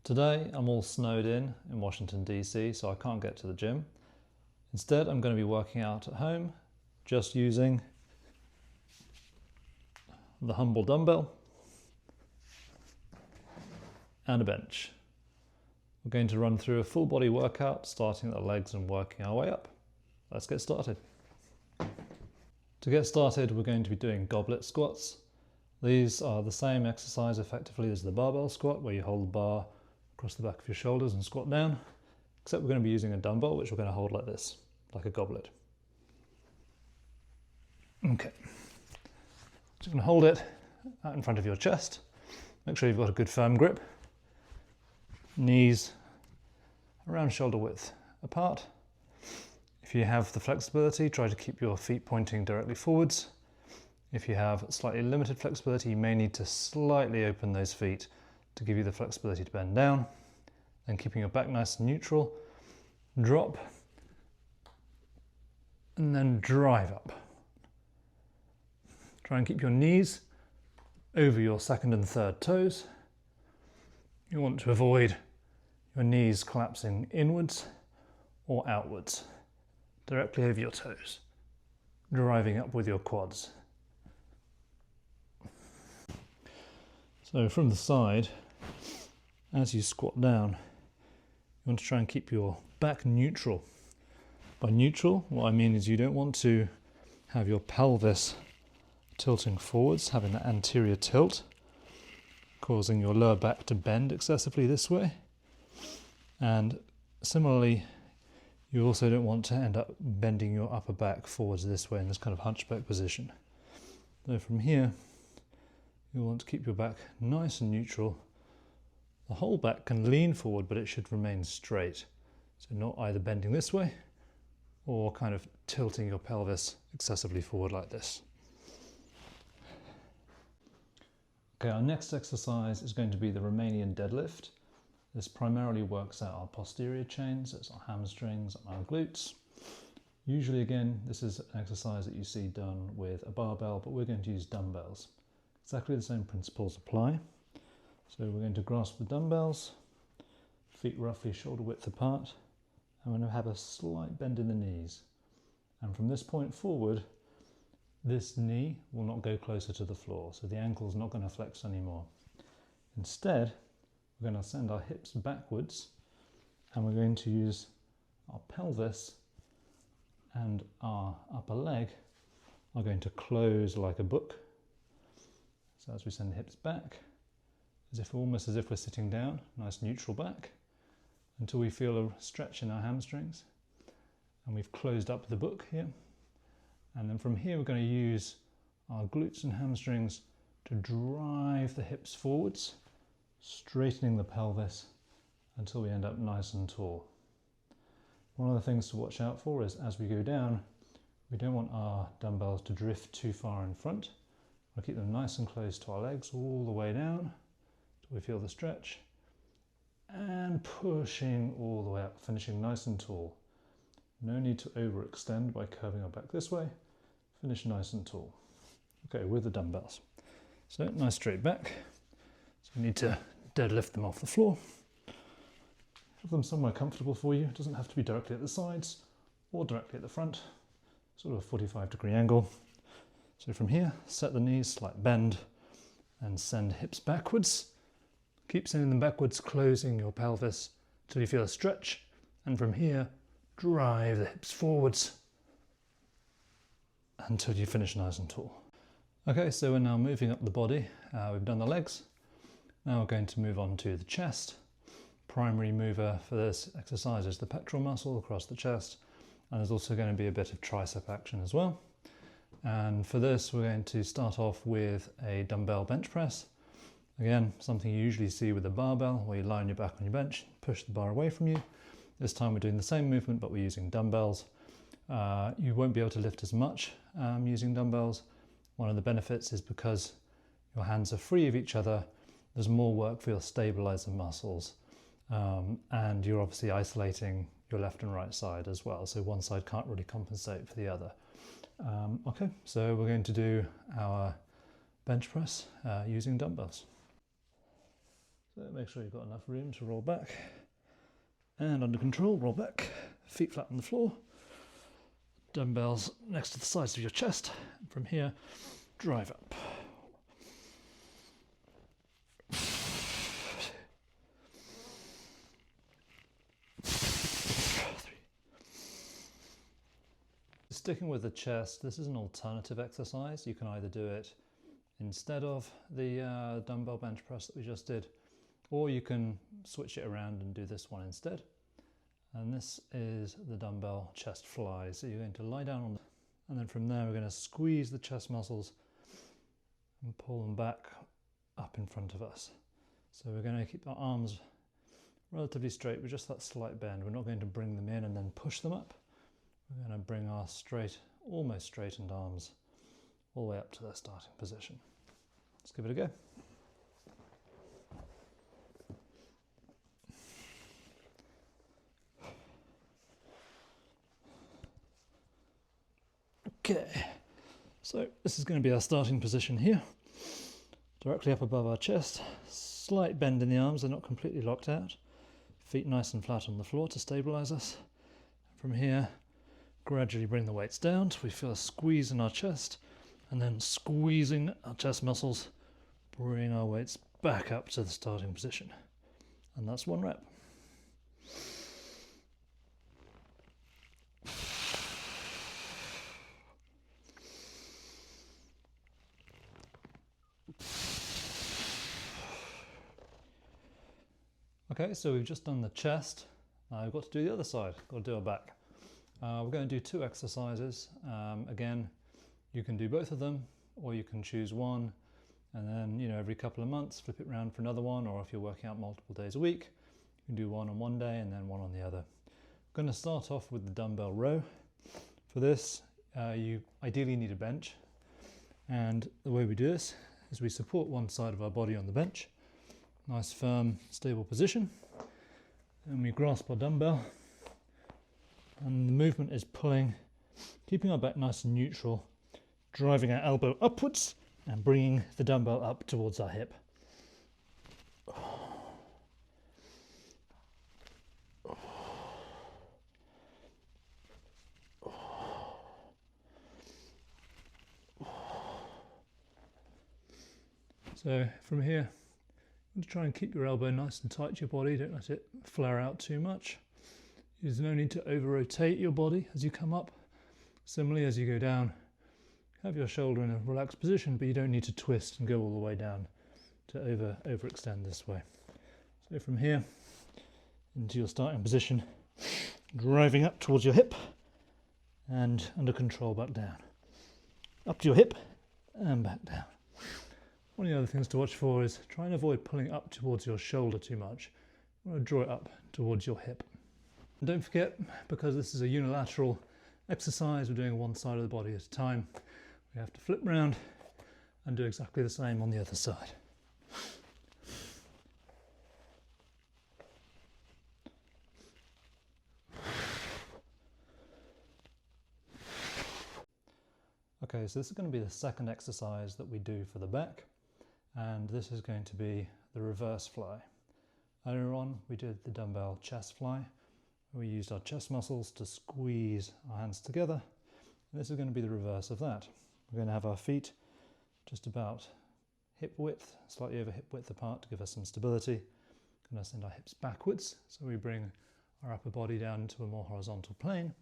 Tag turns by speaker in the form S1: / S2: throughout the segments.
S1: Today I'm all snowed in Washington DC, so I can't get to the gym. Instead I'm going to be working out at home just using the humble dumbbell and a bench. We're going to run through a full body workout starting at the legs and working our way up. Let's get started. To get started we're going to be doing goblet squats. These are the same exercise effectively as the barbell squat, where you hold the bar across the back of your shoulders and squat down, except we're going to be using a dumbbell which we're going to hold like this, like a goblet. Okay, so you're going to hold it out in front of your chest. Make sure you've got a good firm grip. Knees around shoulder width apart. If you have the flexibility, try to keep your feet pointing directly forwards. If you have slightly limited flexibility, you may need to slightly open those feet to give you the flexibility to bend down. Then keeping your back nice and neutral, drop, and then drive up. Try and keep your knees over your second and third toes. You want to avoid your knees collapsing inwards or outwards, directly over your toes, driving up with your quads. So from the side, as you squat down, you want to try and keep your back neutral. By neutral, what I mean is you don't want to have your pelvis tilting forwards, having that anterior tilt, causing your lower back to bend excessively this way. And similarly, you also don't want to end up bending your upper back forwards this way in this kind of hunchback position. So from here, you want to keep your back nice and neutral. The whole back can lean forward, but it should remain straight. So not either bending this way or kind of tilting your pelvis excessively forward like this. Okay, our next exercise is going to be the Romanian deadlift. This primarily works out our posterior chains, it's our hamstrings and our glutes. Usually, again, this is an exercise that you see done with a barbell, but we're going to use dumbbells. Exactly the same principles apply. So we're going to grasp the dumbbells, feet roughly shoulder width apart, and we're going to have a slight bend in the knees. And from this point forward, this knee will not go closer to the floor, so the ankle is not going to flex anymore. Instead, we're going to send our hips backwards, and we're going to use our pelvis and our upper leg are going to close like a book. So as we send the hips back, almost as if we're sitting down, nice neutral back, until we feel a stretch in our hamstrings. And we've closed up the book here. And then from here we're going to use our glutes and hamstrings to drive the hips forwards, straightening the pelvis until we end up nice and tall. One of the things to watch out for is as we go down, we don't want our dumbbells to drift too far in front. We'll keep them nice and close to our legs all the way down till we feel the stretch, and pushing all the way up, finishing nice and tall. No need to overextend by curving our back this way. Finish nice and tall. Okay, with the dumbbells. So nice straight back. So you need to deadlift them off the floor. Have them somewhere comfortable for you. It doesn't have to be directly at the sides or directly at the front. Sort of a 45-degree angle. So from here, set the knees, slight bend, and send hips backwards. Keep sending them backwards, closing your pelvis till you feel a stretch. And from here, drive the hips forwards until you finish nice and tall. Okay, so we're now moving up the body. We've done the legs. Now we're going to move on to the chest. Primary mover for this exercise is the pectoral muscle across the chest. And there's also going to be a bit of tricep action as well. And for this, we're going to start off with a dumbbell bench press. Again, something you usually see with a barbell, where you lie on your back on your bench, push the bar away from you. This time we're doing the same movement, but we're using dumbbells. You won't be able to lift as much using dumbbells. One of the benefits is because your hands are free of each other, there's more work for your stabilizer muscles. And you're obviously isolating your left and right side as well, so one side can't really compensate for the other. Okay, so we're going to do our bench press using dumbbells. So make sure you've got enough room to roll back. And under control, roll back, feet flat on the floor. Dumbbells next to the sides of your chest. And from here, drive up. Sticking with the chest, this is an alternative exercise. You can either do it instead of the dumbbell bench press that we just did, or you can switch it around and do this one instead. And this is the dumbbell chest fly. So you're going to lie down on the, and then from there we're going to squeeze the chest muscles and pull them back up in front of us. So we're going to keep our arms relatively straight with just that slight bend. We're not going to bring them in and then push them up. We're going to bring our straight, almost straightened arms all the way up to their starting position. Let's give it a go. Okay, so this is going to be our starting position here. Directly up above our chest, slight bend in the arms, they're not completely locked out. Feet nice and flat on the floor to stabilize us. From here, gradually bring the weights down till we feel a squeeze in our chest, and then squeezing our chest muscles, bring our weights back up to the starting position. And that's one rep. Okay, so we've just done the chest. Now we've got to do the other side, got to do our back. We're going to do two exercises. Again, you can do both of them, or you can choose one, and then every couple of months flip it around for another one, or if you're working out multiple days a week, you can do one on one day and then one on the other. I'm going to start off with the dumbbell row. For this, you ideally need a bench, and the way we do this is we support one side of our body on the bench, nice firm stable position, and we grasp our dumbbell. And the movement is pulling, keeping our back nice and neutral, driving our elbow upwards and bringing the dumbbell up towards our hip. So from here, you want to try and keep your elbow nice and tight to your body, don't let it flare out too much. There's no need to over-rotate your body as you come up. Similarly, as you go down, have your shoulder in a relaxed position, but you don't need to twist and go all the way down to overextend this way. So from here into your starting position, driving up towards your hip and under control back down. Up to your hip and back down. One of the other things to watch for is try and avoid pulling up towards your shoulder too much. You want to draw it up towards your hip. And don't forget, because this is a unilateral exercise, we're doing one side of the body at a time, we have to flip round and do exactly the same on the other side. Okay, so this is going to be the second exercise that we do for the back, and this is going to be the reverse fly. Earlier on, we did the dumbbell chest fly. We used our chest muscles to squeeze our hands together. And this is going to be the reverse of that. We're going to have our feet just about hip width, slightly over hip width apart to give us some stability. Going to send our hips backwards, so we bring our upper body down into a more horizontal plane.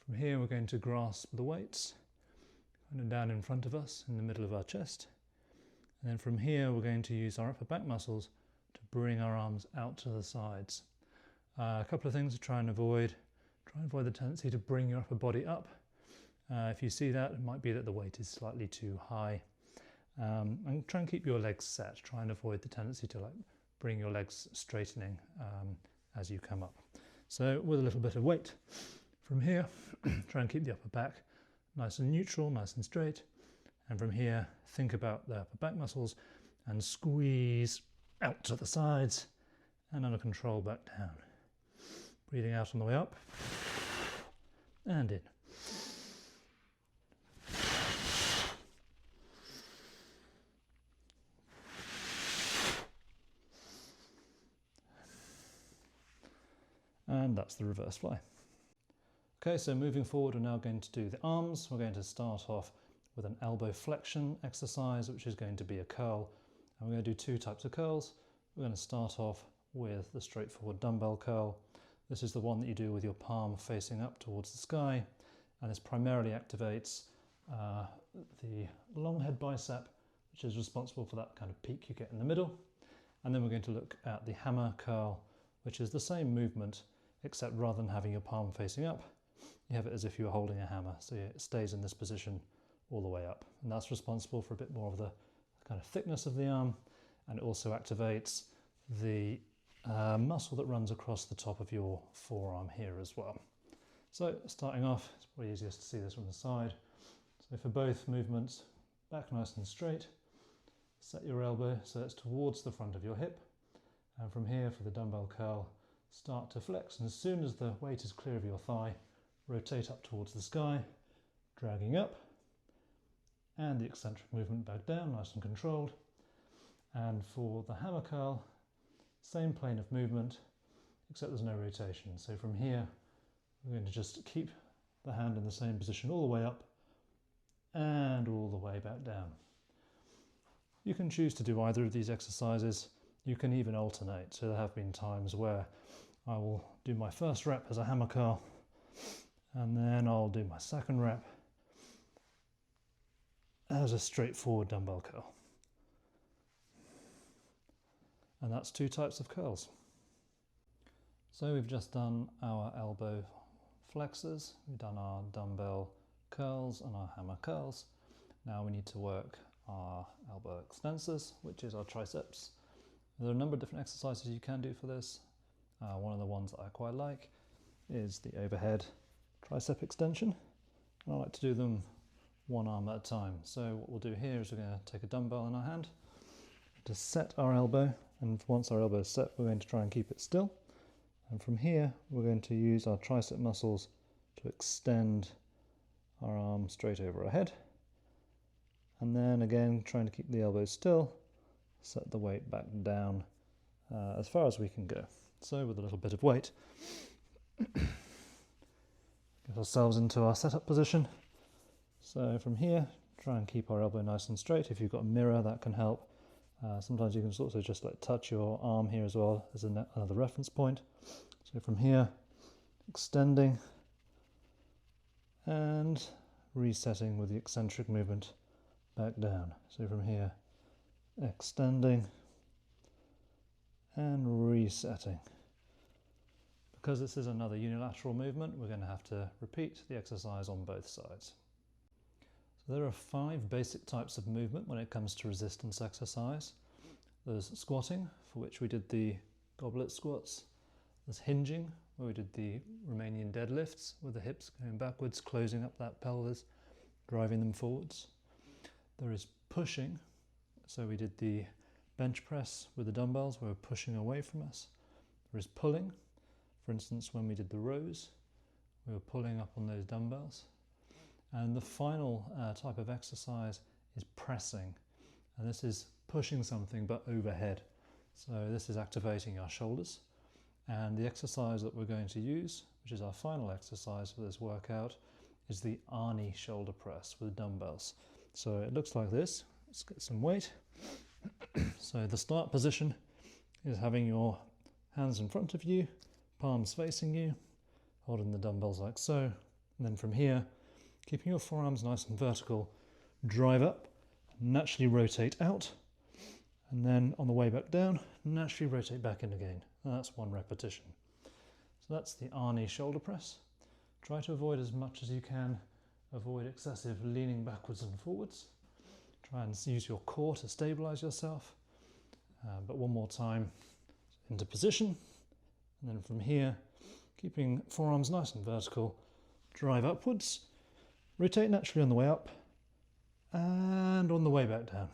S1: From here, we're going to grasp the weights kind of down in front of us, in the middle of our chest. And then from here, we're going to use our upper back muscles to bring our arms out to the sides. A couple of things to try and avoid. Try and avoid the tendency to bring your upper body up. If you see that, it might be that the weight is slightly too high. And try and keep your legs set. Try and avoid the tendency to bring your legs straightening as you come up. So with a little bit of weight. From here, try and keep the upper back nice and neutral, nice and straight. And from here, think about the upper back muscles and squeeze out to the sides and under control back down. Breathing out on the way up and in. And that's the reverse fly. Okay, so moving forward, we're now going to do the arms. We're going to start off with an elbow flexion exercise, which is going to be a curl. And we're going to do two types of curls. We're going to start off with the straightforward dumbbell curl. This is the one that you do with your palm facing up towards the sky. And this primarily activates the long head bicep, which is responsible for that kind of peak you get in the middle. And then we're going to look at the hammer curl, which is the same movement, except rather than having your palm facing up, you have it as if you were holding a hammer. So it stays in this position all the way up. And that's responsible for a bit more of the kind of thickness of the arm. And it also activates the muscle that runs across the top of your forearm here as well. So starting off, it's probably easiest to see this from the side. So for both movements, back nice and straight. Set your elbow so it's towards the front of your hip. And from here, for the dumbbell curl, start to flex. And as soon as the weight is clear of your thigh, rotate up towards the sky, dragging up. And the eccentric movement back down, nice and controlled. And for the hammer curl, same plane of movement, except there's no rotation. So from here, we're going to just keep the hand in the same position all the way up and all the way back down. You can choose to do either of these exercises. You can even alternate. So there have been times where I will do my first rep as a hammer curl, and then I'll do my second rep as a straightforward dumbbell curl. And that's two types of curls. So we've just done our elbow flexors, we've done our dumbbell curls and our hammer curls. Now we need to work our elbow extensors, which is our triceps. There are a number of different exercises you can do for this. One of the ones that I quite like is the overhead tricep extension. And I like to do them one arm at a time. So what we'll do here is we're going to take a dumbbell in our hand to set our elbow, and once our elbow is set, we're going to try and keep it still. And from here, we're going to use our tricep muscles to extend our arm straight over our head. And then again, trying to keep the elbow still, set the weight back down as far as we can go. So with a little bit of weight, get ourselves into our setup position. So from here, try and keep our elbow nice and straight. If you've got a mirror, that can help. Sometimes you can also just touch your arm here as well as another reference point. So from here, extending and resetting with the eccentric movement back down. So from here, extending and resetting. Because this is another unilateral movement, we're going to have to repeat the exercise on both sides. So there are 5 basic types of movement when it comes to resistance exercise. There's squatting, for which we did the goblet squats. There's hinging, where we did the Romanian deadlifts, with the hips going backwards, closing up that pelvis, driving them forwards. There is pushing, so we did the bench press with the dumbbells, where we're pushing away from us. There is pulling, for instance, when we did the rows, we were pulling up on those dumbbells. And the final type of exercise is pressing, and this is pushing something but overhead. So this is activating our shoulders, and the exercise that we're going to use, which is our final exercise for this workout, is the Arne shoulder press with dumbbells. So it looks like this. Let's get some weight. So the start position is having your hands in front of you, palms facing you, holding the dumbbells like so, and then from here, keeping your forearms nice and vertical, drive up, naturally rotate out, and then on the way back down, naturally rotate back in again. And that's 1 repetition. So that's the Arne shoulder press. Try to avoid as much as you can, avoid excessive leaning backwards and forwards. Try and use your core to stabilize yourself. But one more time, into position, and then from here, keeping forearms nice and vertical, drive upwards, rotate naturally on the way up, and on the way back down.